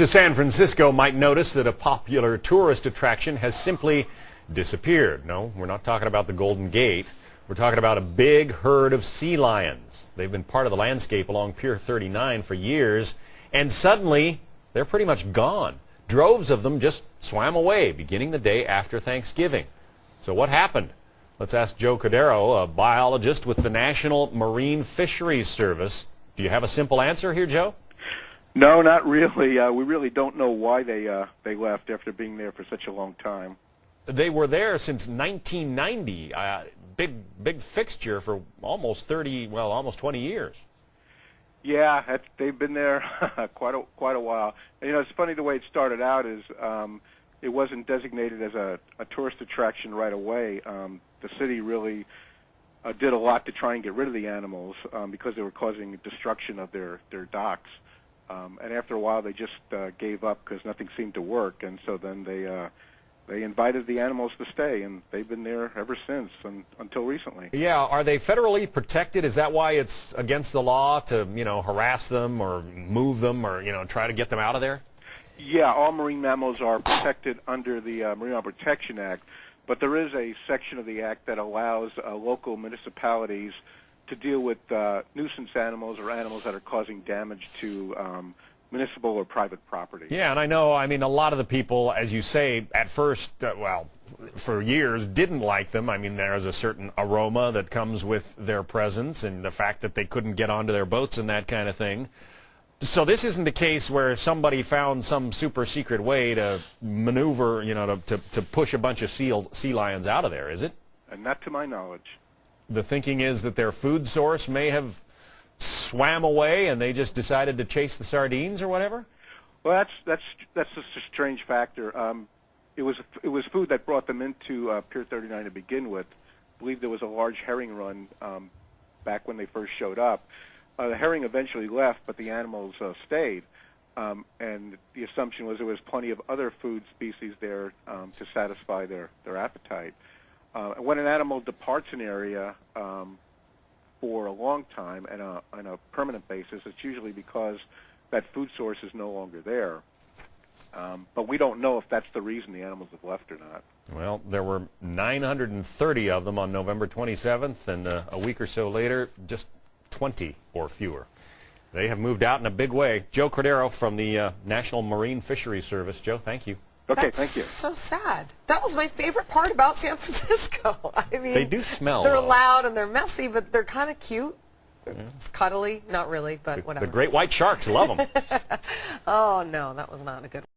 to San Francisco might notice that a popular tourist attraction has simply disappeared. No, we're not talking about the Golden Gate. We're talking about a big herd of sea lions. They've been part of the landscape along Pier 39 for years, and suddenly they're pretty much gone. Droves of them just swam away, beginning the day after Thanksgiving. So what happened? Let's ask Joe Cordero, a biologist with the National Marine Fisheries Service. Do you have a simple answer here, Joe? No, not really. We really don't know why they left after being there for such a long time. They were there since 1990. Big fixture for almost 20 years. Yeah, they've been there quite a while. And, you know, it's funny the way it started out is it wasn't designated as a tourist attraction right away. The city really did a lot to try and get rid of the animals because they were causing destruction of their docks. And after a while, they just gave up because nothing seemed to work. And so then they invited the animals to stay, and they've been there ever since until recently. Yeah, are they federally protected? Is that why it's against the law to, harass them or move them or, try to get them out of there? Yeah, all marine mammals are protected under the Marine Mammal Protection Act, but there is a section of the act that allows local municipalities to deal with nuisance animals or animals that are causing damage to municipal or private property. Yeah, and I know, a lot of the people, as you say, at first, for years, didn't like them. There's a certain aroma that comes with their presence and the fact that they couldn't get onto their boats and that kind of thing. So this isn't the case where somebody found some super secret way to maneuver, to push a bunch of sea lions out of there, is it? And not to my knowledge. The thinking is that their food source may have swam away and they just decided to chase the sardines or whatever? Well, that's just a strange factor. It was food that brought them into Pier 39 to begin with. I believe there was a large herring run back when they first showed up. The herring eventually left, but the animals stayed. And the assumption was there was plenty of other food species there to satisfy their appetite. When an animal departs an area for a long time and on a permanent basis, it's usually because that food source is no longer there. But we don't know if that's the reason the animals have left or not. Well, there were 930 of them on November 27th, and a week or so later, just 20 or fewer. They have moved out in a big way. Joe Cordero from the National Marine Fisheries Service. Joe, thank you. Okay, That's thank you. So sad. That was my favorite part about San Francisco. They do smell. They're loud and they're messy, but they're kind of cute. Yeah. It's cuddly. Not really, but whatever. The great white sharks love them. Oh, no, that was not a good one.